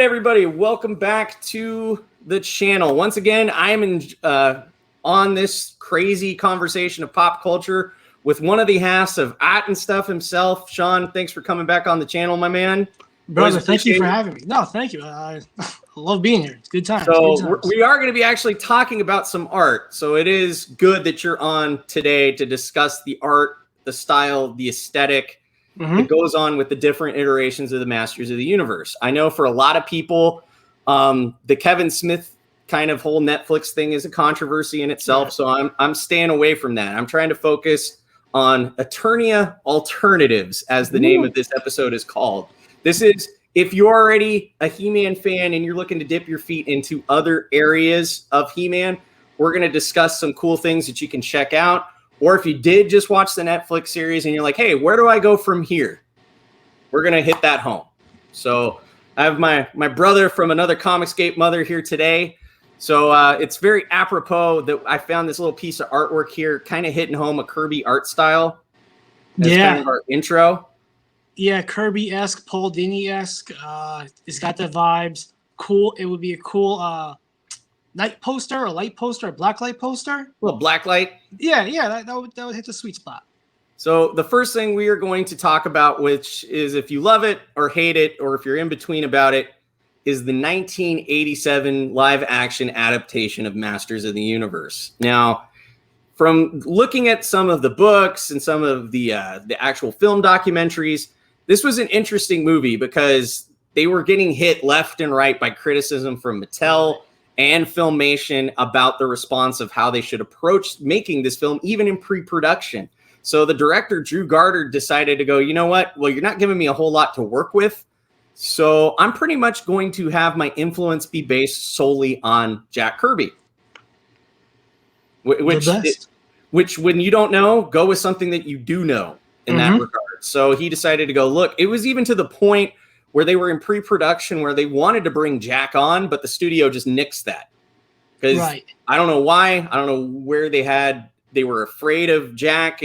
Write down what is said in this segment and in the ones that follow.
everybody, welcome back to the channel. Once again, I am on this crazy conversation of pop culture with one of the halves of Ahrendt and Stuff himself. Sean, thanks for coming back on the channel, my man. Brother, thank you for having me. No, thank you. I love being here. It's good times. So we are going to be actually talking about some art. So it is good that you're on today to discuss the art, the style, the aesthetic that goes on with the different iterations of the Masters of the Universe. I know for a lot of people, the Kevin Smith kind of whole Netflix thing is a controversy in itself. Yeah. So I'm staying away from that. I'm trying to focus on Eternia alternatives, as the name of this episode is called. This is, if you're already a He-Man fan and you're looking to dip your feet into other areas of He-Man, we're going to discuss some cool things that you can check out. Or if you did just watch the Netflix series and you're like, hey, where do I go from here? We're going to hit that home. So I have my brother from another Comicscape mother here today. So it's very apropos that I found this little piece of artwork here, kind of hitting home a Kirby art style. That's kind of our intro. Yeah, Kirby-esque, Paul Dini-esque. It's got the vibes. Cool. It would be a cool night poster, a light poster, a black light poster. A little black light. Yeah, that would hit the sweet spot. So the first thing we are going to talk about, which is if you love it or hate it, or if you're in between about it, is the 1987 live action adaptation of Masters of the Universe. Now, from looking at some of the books and some of the actual film documentaries, this was an interesting movie because they were getting hit left and right by criticism from Mattel and Filmation about the response of how they should approach making this film, even in pre-production. So the director, Drew Goddard, decided to go, you know what? Well, you're not giving me a whole lot to work with. So I'm pretty much going to have my influence be based solely on Jack Kirby. Which when you don't know, go with something that you do know in that regard. So he decided to go, look, it was even to the point where they were in pre-production where they wanted to bring Jack on, but the studio just nixed that. Because I don't know why. I don't know where they were afraid of Jack.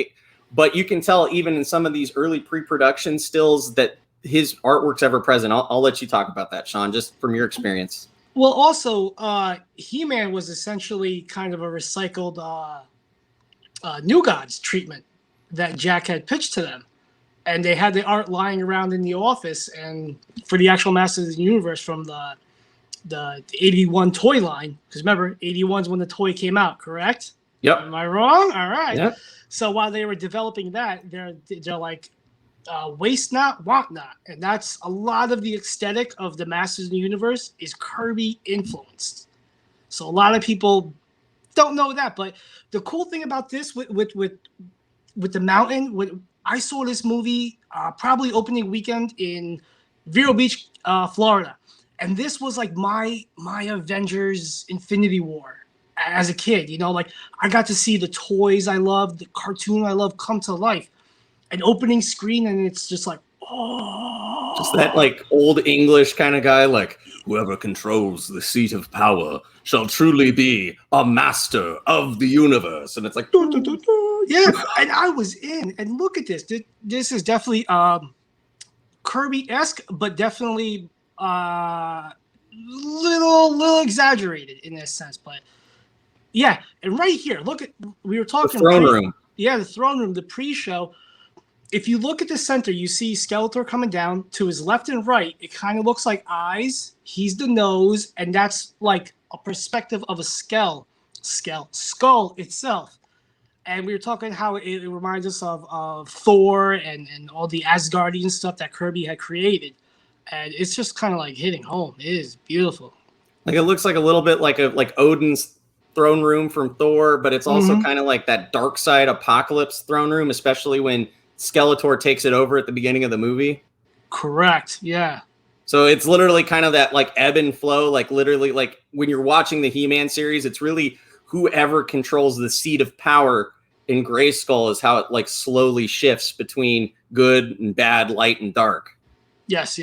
But you can tell even in some of these early pre-production stills that his artwork's ever present. I'll let you talk about that, Sean, just from your experience. Well, also, He-Man was essentially kind of a recycled New Gods treatment that Jack had pitched to them. And they had the art lying around in the office, and for the actual Masters of the Universe from the 81 toy line, because remember, 81's when the toy came out, correct? Yep. Am I wrong? All right. Yep. So while they were developing that, they're like, waste not, want not. And that's a lot of the aesthetic of the Masters of the Universe is Kirby influenced. So a lot of people don't know that, but the cool thing about this with the mountain, I saw this movie probably opening weekend in Vero Beach, Florida. And this was like my Avengers Infinity War as a kid. You know, like I got to see the toys I loved, the cartoon I loved come to life. An opening screen, and it's just like, oh. Just that like old English kind of guy, like, whoever controls the seat of power shall truly be a master of the universe. And it's like, yeah, and I was in. And look at this. This is definitely Kirby-esque, but definitely little exaggerated in this sense. But yeah, and right here, look at, we were talking the throne room. Yeah, the throne room, the pre-show. If you look at the center, you see Skeletor coming down. To his left and right, it kind of looks like eyes. He's the nose, and that's like a perspective of a skull itself. And we were talking how it reminds us of Thor and all the Asgardian stuff that Kirby had created. And it's just kind of like hitting home. It is beautiful. Like it looks like a little bit like Odin's throne room from Thor, but it's also kind of like that dark side apocalypse throne room, especially when Skeletor takes it over at the beginning of the movie. Correct. Yeah. So it's literally kind of that like ebb and flow, like literally like when you're watching the He-Man series, it's really whoever controls the seat of power in Grayskull is how it like slowly shifts between good and bad, light and dark. Yes.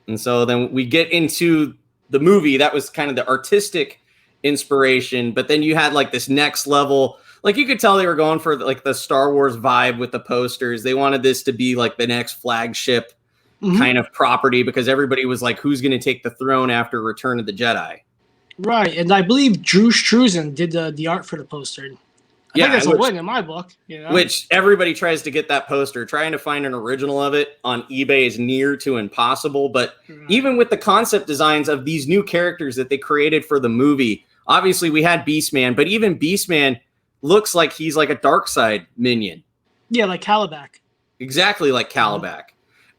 And so then we get into the movie. That was kind of the artistic inspiration, but then you had like this next level. Like you could tell they were going for like the Star Wars vibe with the posters. They wanted this to be like the next flagship kind of property because everybody was like, who's going to take the throne after Return of the Jedi? Right, and I believe Drew Struzan did the art for the poster. I think that's a win in my book. You know? Which everybody tries to get that poster. Trying to find an original of it on eBay is near to impossible. But even with the concept designs of these new characters that they created for the movie, obviously we had Beastman, but even Beastman looks like he's like a Darkseid minion. Yeah, like Calabac. Exactly like Calabac.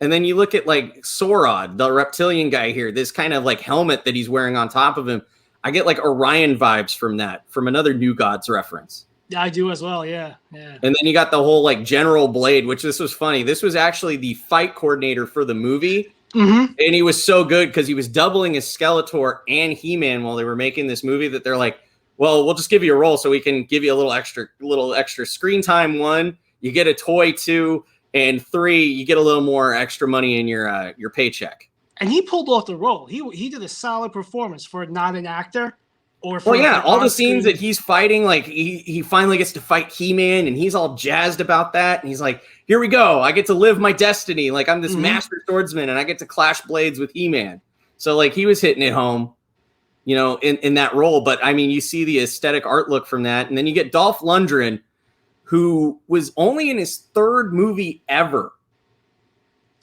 And then you look at like Sorod, the reptilian guy here, this kind of like helmet that he's wearing on top of him. I get like Orion vibes from that, from another New Gods reference. Yeah, I do as well. Yeah. And then you got the whole like General Blade, which this was funny. This was actually the fight coordinator for the movie. And he was so good because he was doubling as Skeletor and He-Man while they were making this movie that they're like, well, we'll just give you a role so we can give you a little extra screen time. 1, you get a toy. 2, and 3, you get a little more extra money in your paycheck. And he pulled off the role. He did a solid performance for not an actor. Or all the scenes that he's fighting, like he finally gets to fight He-Man, and he's all jazzed about that. And he's like, "Here we go! I get to live my destiny. Like I'm this master swordsman, and I get to clash blades with He-Man." So like he was hitting it home, you know, in that role. But I mean, you see the aesthetic art look from that, and then you get Dolph Lundgren, who was only in his 3rd movie ever.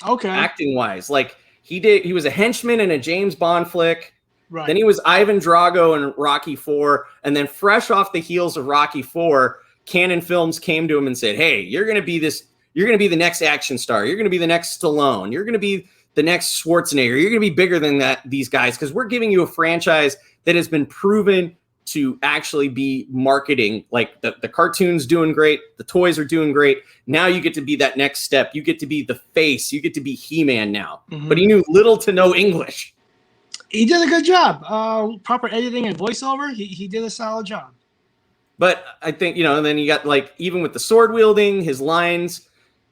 Okay, acting wise, like he was a henchman in a James Bond flick. Right. Then he was Ivan Drago in Rocky IV, and then fresh off the heels of Rocky IV, Canon Films came to him and said, "Hey, you're going to be the next action star. You're going to be the next Stallone. You're going to be the next Schwarzenegger. You're going to be bigger than these guys because we're giving you a franchise that has been proven to actually be marketing. Like the cartoon's doing great, the toys are doing great. Now you get to be that next step. You get to be the face. You get to be He-Man now." But he knew little to no English. He did a good job. Proper editing and voiceover. He did a solid job. But I think, and then you got like, even with the sword wielding, his lines,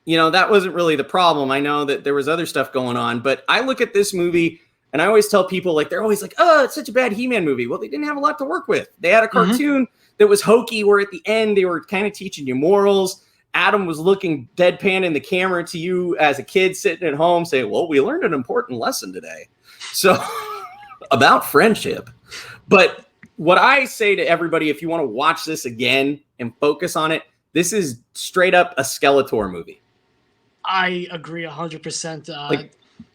that wasn't really the problem. I know that there was other stuff going on, but I look at this movie and I always tell people, like, they're always like, "Oh, it's such a bad He-Man movie." Well, they didn't have a lot to work with. They had a cartoon that was hokey, where at the end they were kind of teaching you morals. Adam was looking deadpan in the camera to you as a kid sitting at home saying, "Well, we learned an important lesson today." So about friendship. But what I say to everybody, if you want to watch this again and focus on it, this is straight up a Skeletor movie. I agree 100%.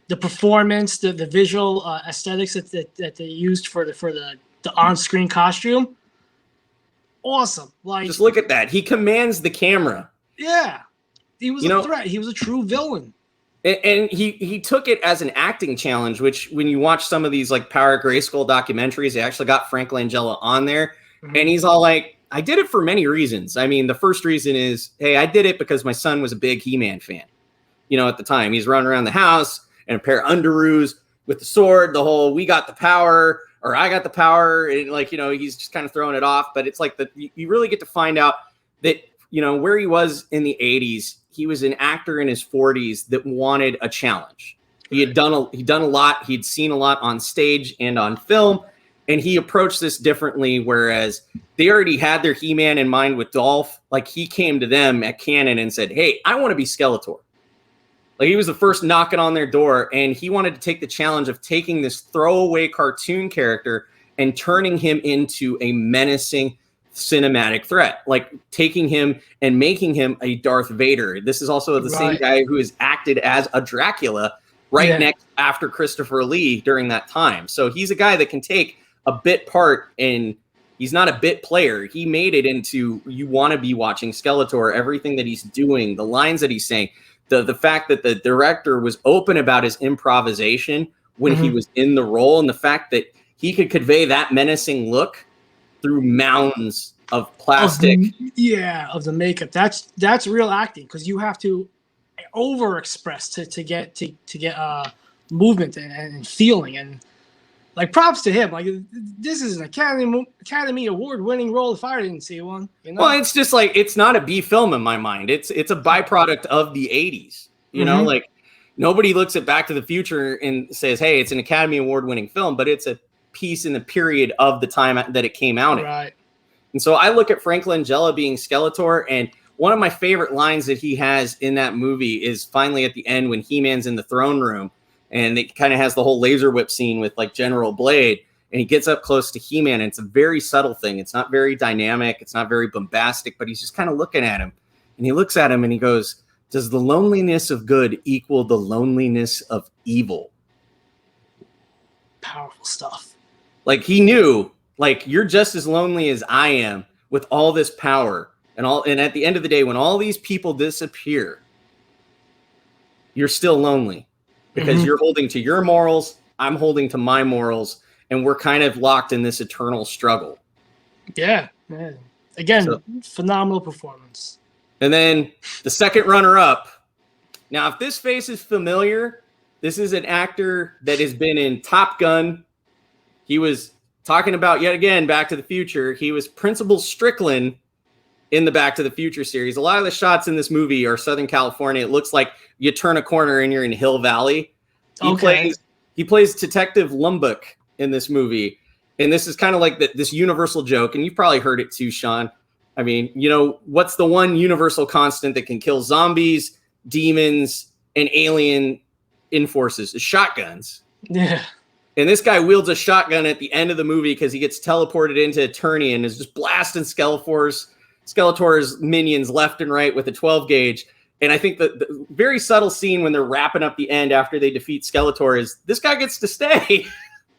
The performance, the visual aesthetics that they used for the on-screen costume, awesome. Like, just look at that. He commands the camera. Yeah, he was a threat. He was a true villain. And he took it as an acting challenge, which when you watch some of these like Power Grayskull documentaries, they actually got Frank Langella on there. And he's all like, "I did it for many reasons. I mean, the first reason is, hey, I did it because my son was a big He-Man fan. At the time, he's running around the house in a pair of underoos with the sword, the whole, we got the power, or I got the power." And like, he's just kind of throwing it off. But it's like you really get to find out that, where he was in the 80s, he was an actor in his 40s that wanted a challenge. He'd done a lot. He'd seen a lot on stage and on film, and he approached this differently. Whereas they already had their He-Man in mind with Dolph. Like, he came to them at Canon and said, "Hey, I want to be Skeletor." Like, he was the first knocking on their door, and he wanted to take the challenge of taking this throwaway cartoon character and turning him into a menacing cinematic threat, like taking him and making him a Darth Vader. This is also the same guy who has acted as a Dracula next after Christopher Lee during that time. So he's a guy that can take a bit part, and he's not a bit player. He made it into, you want to be watching Skeletor, everything that he's doing, the lines that he's saying, the fact that the director was open about his improvisation when he was in the role, and the fact that he could convey that menacing look through mounds of plastic. Of the makeup. That's real acting, because you have to overexpress to get movement and feeling, and like, props to him. Like, this is an Academy Award winning role if I didn't see one. Well, it's just like, it's not a B film in my mind. It's a byproduct of the 80s. Like, nobody looks at Back to the Future and says, "Hey, it's an Academy Award winning film," but it's a piece in the period of the time that it came out in. Right. And so I look at Frank Langella being Skeletor, and one of my favorite lines that he has in that movie is finally at the end when He-Man's in the throne room, and it kind of has the whole laser whip scene with like General Blade, and he gets up close to He-Man, and it's a very subtle thing. It's not very dynamic. It's not very bombastic, but he's just kind of looking at him, and he looks at him and he goes, "Does the loneliness of good equal the loneliness of evil?" Powerful stuff. Like he knew, like, you're just as lonely as I am with all this power and at the end of the day, when all these people disappear, you're still lonely because you're holding to your morals. I'm holding to my morals, and we're kind of locked in this eternal struggle. Yeah. Again, phenomenal performance. And then the second runner-up. Now, if this face is familiar, this is an actor that has been in Top Gun. He was talking about, yet again, Back to the Future. He was Principal Strickland in the Back to the Future series. A lot of the shots in this movie are Southern California. It looks like you turn a corner and you're in Hill Valley. He plays Detective Lumbuk in this movie. And this is kind of like this universal joke, and you've probably heard it too, Sean. I mean, you know, what's the one universal constant that can kill zombies, demons, and alien enforces? Is shotguns. Yeah. And this guy wields a shotgun at the end of the movie because he gets teleported into Eternia and is just blasting Skeletor's minions left and right with a 12 gauge. And I think the very subtle scene when they're wrapping up the end after they defeat Skeletor is this guy gets to stay.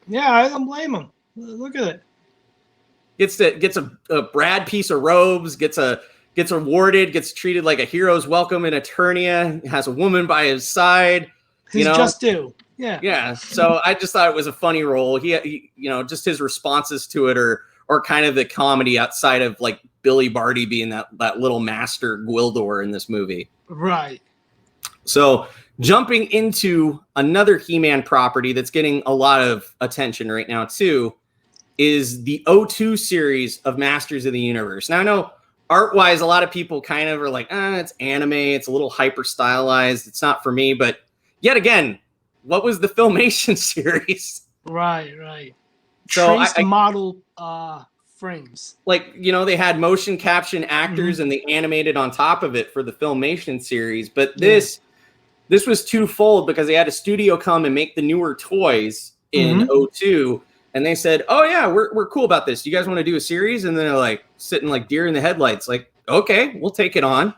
Yeah, I don't blame him. Look at it. Gets a Brad piece of robes, gets awarded, gets treated like a hero's welcome in Eternia, has a woman by his side. His just due. Yeah. Yeah. So I just thought it was a funny role. He you know, just his responses to it are kind of the comedy outside of like Billy Barty being that little master Gwildor in this movie. Right. So jumping into another He-Man property that's getting a lot of attention right now too is the '02 series of Masters of the Universe. Now I know art-wise, a lot of people kind of are like, it's anime, it's a little hyper stylized, it's not for me. But yet again, what was the Filmation series? Right. So Traced model frames. Like, you know, they had motion caption actors and they animated on top of it for the Filmation series. But this was twofold because they had a studio come and make the newer toys in '02. And they said, oh, yeah, we're cool about this. You guys want to do a series? And then they're like sitting like deer in the headlights, like, okay, we'll take it on.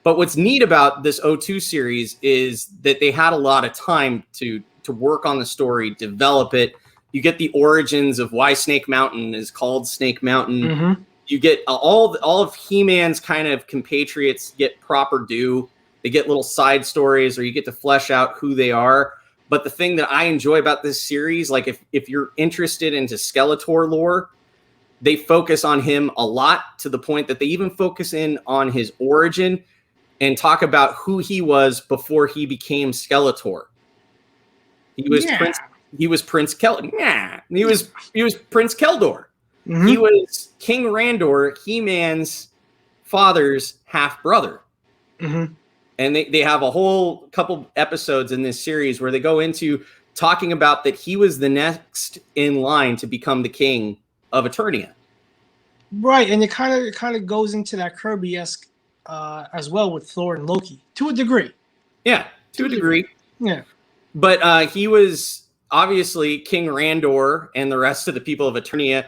But what's neat about this '02 series is that they had a lot of time to work on the story, develop it. You get the origins of why Snake Mountain is called Snake Mountain. You get all of He-Man's kind of compatriots get proper due. They get little side stories, or you get to flesh out who they are. But the thing that I enjoy about this series, like if you're interested into Skeletor lore, they focus on him a lot, to the point that they even focus in on his origin and talk about who he was before he became Skeletor. He was Prince Keldor. He was King Randor, He-Man's father's half brother. And they have a whole couple episodes in this series where they go into talking about that he was the next in line to become the king of Eternia. Right, and it kind of goes into that Kirby-esque as well with Thor and Loki to a degree. Yeah, to a degree. Yeah, but he was obviously King Randor, and the rest of the people of Eternia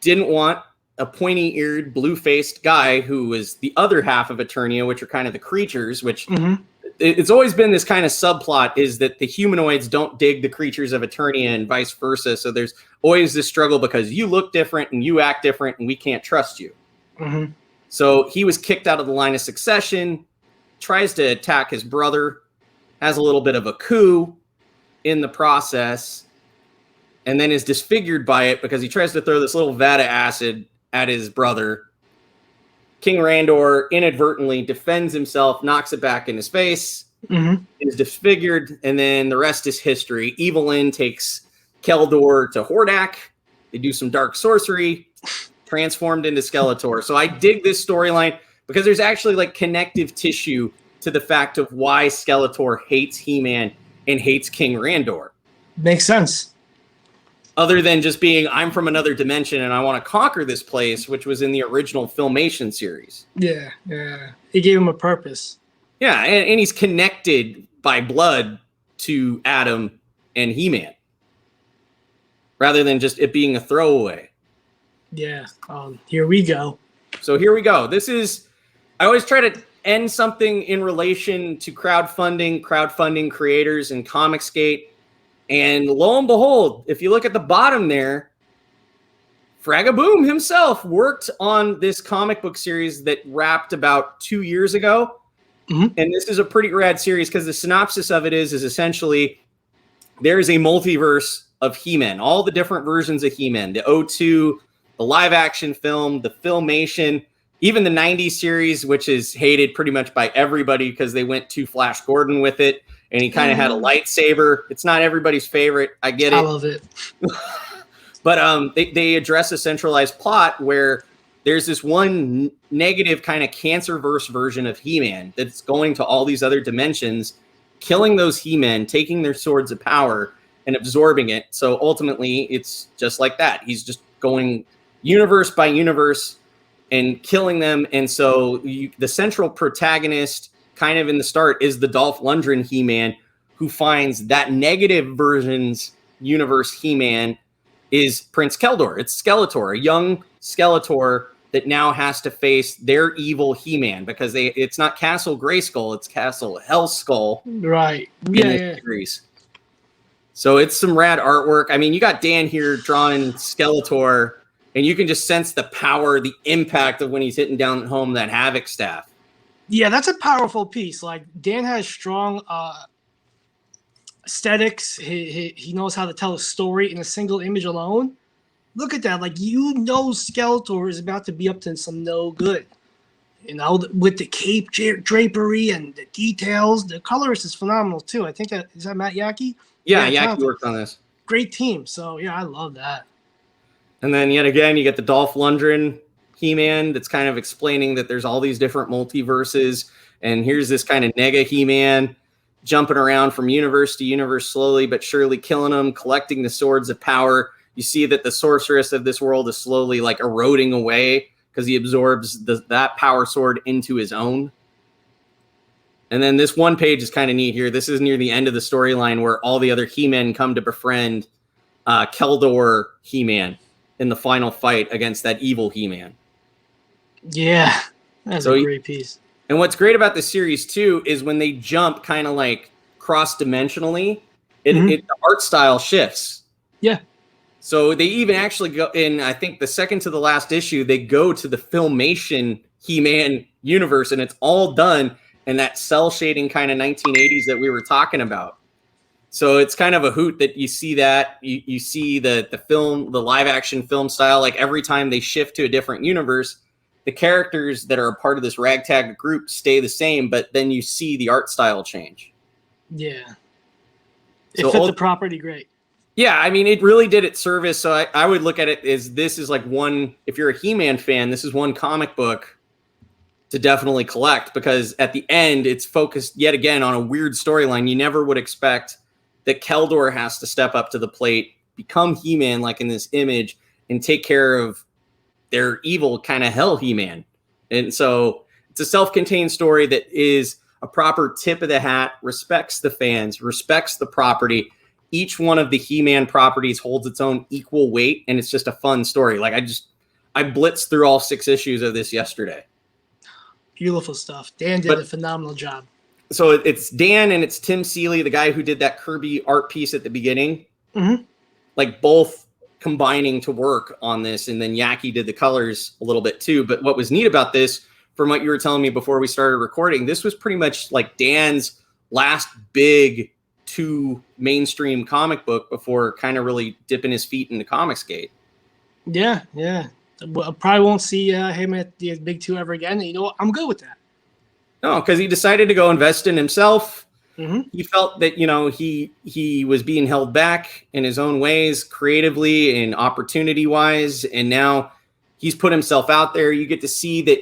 didn't want a pointy-eared, blue-faced guy who was the other half of Eternia, which are kind of the creatures, which it's always been this kind of subplot, is that the humanoids don't dig the creatures of Eternia and vice versa. So there's always this struggle because you look different and you act different and we can't trust you. So he was kicked out of the line of succession, tries to attack his brother, has a little bit of a coup in the process, and then is disfigured by it because he tries to throw this little vat of acid at his brother. King Randor inadvertently defends himself, knocks it back in his face, is disfigured, and then the rest is history. Evelyn takes Keldor to Hordak. They do some dark sorcery, transformed into Skeletor. So I dig this storyline because there's actually like connective tissue to the fact of why Skeletor hates He-Man and hates King Randor. Makes sense. other than just being, I'm from another dimension and I want to conquer this place, which was in the original Filmation series. Yeah. He gave him a purpose. Yeah, and he's connected by blood to Adam and He-Man, rather than just it being a throwaway. Yeah. Here we go. So here we go. I always try to end something in relation to crowdfunding creators, and Comicsgate. And lo and behold, if you look at the bottom there, Fraga Boom himself worked on this comic book series that wrapped about 2 years ago. Mm-hmm. And this is a pretty rad series because the synopsis of it is essentially there is a multiverse of He-Man, all the different versions of He-Man, the O2, the live action film, the Filmation, even the 90s series, which is hated pretty much by everybody because they went to Flash Gordon with it. And he kind of had a lightsaber. It's not everybody's favorite. I get it. I love it. But they address a centralized plot where there's this one negative kind of cancer-verse version of He-Man that's going to all these other dimensions, killing those He-Men, taking their swords of power and absorbing it. So ultimately, it's just like that. He's just going universe by universe and killing them. And so the central protagonist kind of in the start is the Dolph Lundgren He-Man, who finds that negative version's universe He-Man is Prince Keldor. It's Skeletor, a young Skeletor that now has to face their evil He-Man because it's not Castle Grayskull, it's Castle Hellskull. Right. Yeah. So it's some rad artwork. I mean, you got Dan here drawing Skeletor, and you can just sense the power, the impact of when he's hitting down home that Havoc staff. Yeah, that's a powerful piece. Like, Dan has strong aesthetics. He knows how to tell a story in a single image alone. Look at that. Like, Skeletor is about to be up to some no good. With the cape drapery and the details. The colorist is phenomenal, too. I think is that Matt Yaki? Yeah, Yaki worked on this. Great team. So, yeah, I love that. And then, yet again, you get the Dolph Lundgren He-Man that's kind of explaining that there's all these different multiverses, and here's this kind of nega He-Man jumping around from universe to universe slowly but surely, killing them, collecting the swords of power. You see that the sorceress of this world is slowly like eroding away because he absorbs that power sword into his own. And then this one page is kind of neat here. This is near the end of the storyline where all the other He-Men come to befriend Keldor He-Man in the final fight against that evil He-Man. Yeah, that's a great piece. And what's great about this series, too, is when they jump kind of like cross-dimensionally, the art style shifts. Yeah. So they even actually go in, I think, the second to the last issue, they go to the Filmation He-Man universe, and it's all done in that cell shading kind of 1980s that we were talking about. So it's kind of a hoot that you see that. You see the film, the live action film style, like every time they shift to a different universe, the characters that are a part of this ragtag group stay the same, but then you see the art style change. Yeah. It fit the property great. Yeah, I mean, it really did its service. So I would look at it as this is like one, if you're a He-Man fan, this is one comic book to definitely collect, because at the end, it's focused yet again on a weird storyline. You never would expect that Keldor has to step up to the plate, become He-Man like in this image, and take care of their evil kind of hell He-Man. And so it's a self-contained story that is a proper tip of the hat, respects the fans, respects the property. Each one of the He-Man properties holds its own equal weight, and it's just a fun story. Like I blitzed through all 6 issues of this yesterday. Beautiful stuff. Dan did a phenomenal job. So it's Dan and it's Tim Seeley, the guy who did that Kirby art piece at the beginning. Mm-hmm. Like both combining to work on this, and then Yaki did the colors a little bit too. But what was neat about this, from what you were telling me before we started recording, this was pretty much like Dan's last big 2 mainstream comic book before kind of really dipping his feet into Comicsgate. Yeah. I probably won't see him at the big 2 ever again. And you know what? I'm good with that. No, because he decided to go invest in himself. Mm-hmm. He felt that, he was being held back in his own ways, creatively and opportunity-wise, and now he's put himself out there. You get to see that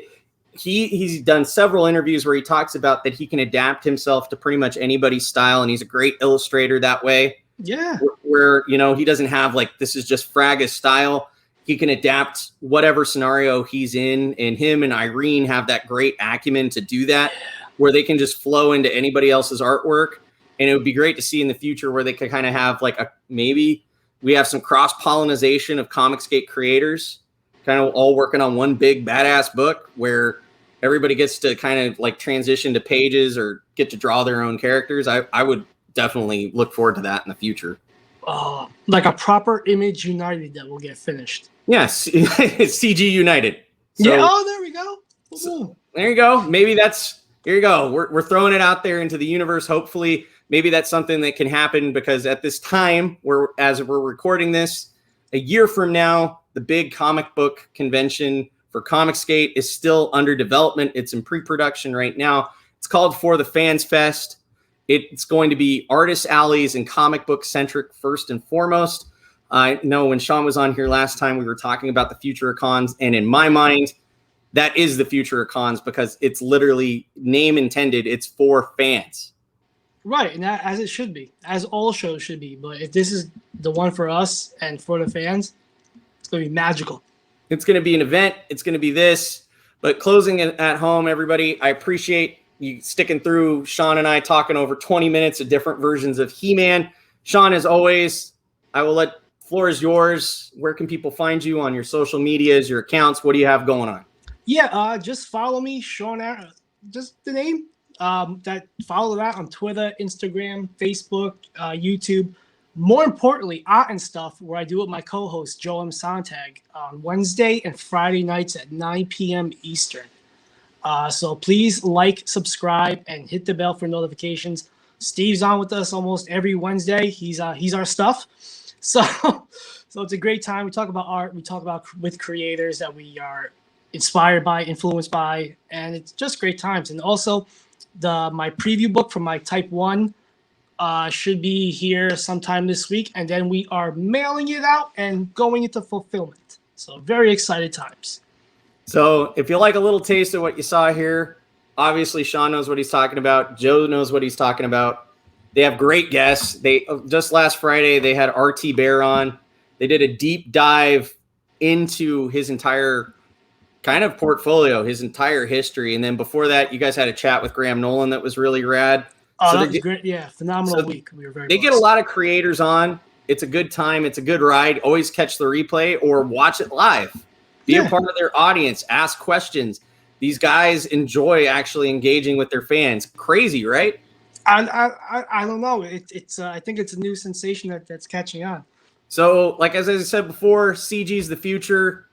he's done several interviews where he talks about that he can adapt himself to pretty much anybody's style, and he's a great illustrator that way. Yeah. where, you know, he doesn't have like, this is just Fraga's style. He can adapt whatever scenario he's in, and him and Irene have that great acumen to do that, where they can just flow into anybody else's artwork. And it would be great to see in the future where they could kind of have like maybe we have some cross-pollination of Comicsgate creators kind of all working on one big badass book where everybody gets to kind of like transition to pages or get to draw their own characters. I would definitely look forward to that in the future. Like a proper Image United that will get finished. Yes, CG United. So, yeah. Oh, there we go. So, there you go. Maybe here you go. We're throwing it out there into the universe. Hopefully, maybe that's something that can happen, because at this time, as we're recording this, a year from now, the big comic book convention for Comicsgate is still under development. It's in pre-production right now. It's called For the Fans Fest. It's going to be artist alleys and comic book centric first and foremost. I know when Sean was on here last time, we were talking about the future of cons, and in my mind, that is the future of cons, because it's literally name intended. It's for fans. Right, and as it should be, as all shows should be. But if this is the one for us and for the fans, it's going to be magical. It's going to be an event. It's going to be this. But closing it at home, everybody, I appreciate you sticking through Sean and I talking over 20 minutes of different versions of He-Man. Sean, as always, I will let floor is yours. Where can people find you on your social medias, your accounts? What do you have going on? Yeah, just follow me, Sean Aaron, just the name. Follow that on Twitter, Instagram, Facebook, YouTube. More importantly, Art and Stuff, where I do with my co-host, Joe M. Sontag, on Wednesday and Friday nights at 9 p.m. Eastern. So please like, subscribe, and hit the bell for notifications. Steve's on with us almost every Wednesday. He's our stuff. So it's a great time. We talk about art. We talk about with creators that we are inspired by, influenced by, and it's just great times. And also, my preview book for my Type 1 should be here sometime this week, and then we are mailing it out and going into fulfillment. So very excited times. So if you like a little taste of what you saw here, obviously Sean knows what he's talking about. Joe knows what he's talking about. They have great guests. They just last Friday, they had RT Bear on. They did a deep dive into his entire kind of portfolio, his entire history. And then before that, you guys had a chat with Graham Nolan that was really rad. Oh, so that was great. Yeah, phenomenal week. We were very blessed. Get a lot of creators on. It's a good time. It's a good ride. Always catch the replay or watch it live. Be a part of their audience. Ask questions. These guys enjoy actually engaging with their fans. Crazy, right? I don't know. It's I think it's a new sensation that's catching on. So, like as I said before, CG's the future.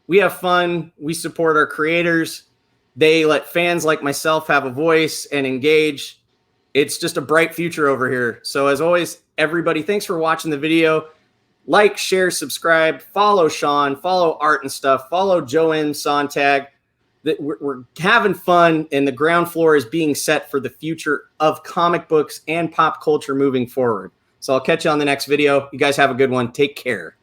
We have fun. We support our creators. They let fans like myself have a voice and engage. It's just a bright future over here. So as always, everybody, thanks for watching the video. Like, share, subscribe, follow Sean, follow Art and Stuff, follow Joe M. Sontag. We're having fun, and the ground floor is being set for the future of comic books and pop culture moving forward. So I'll catch you on the next video. You guys have a good one. Take care.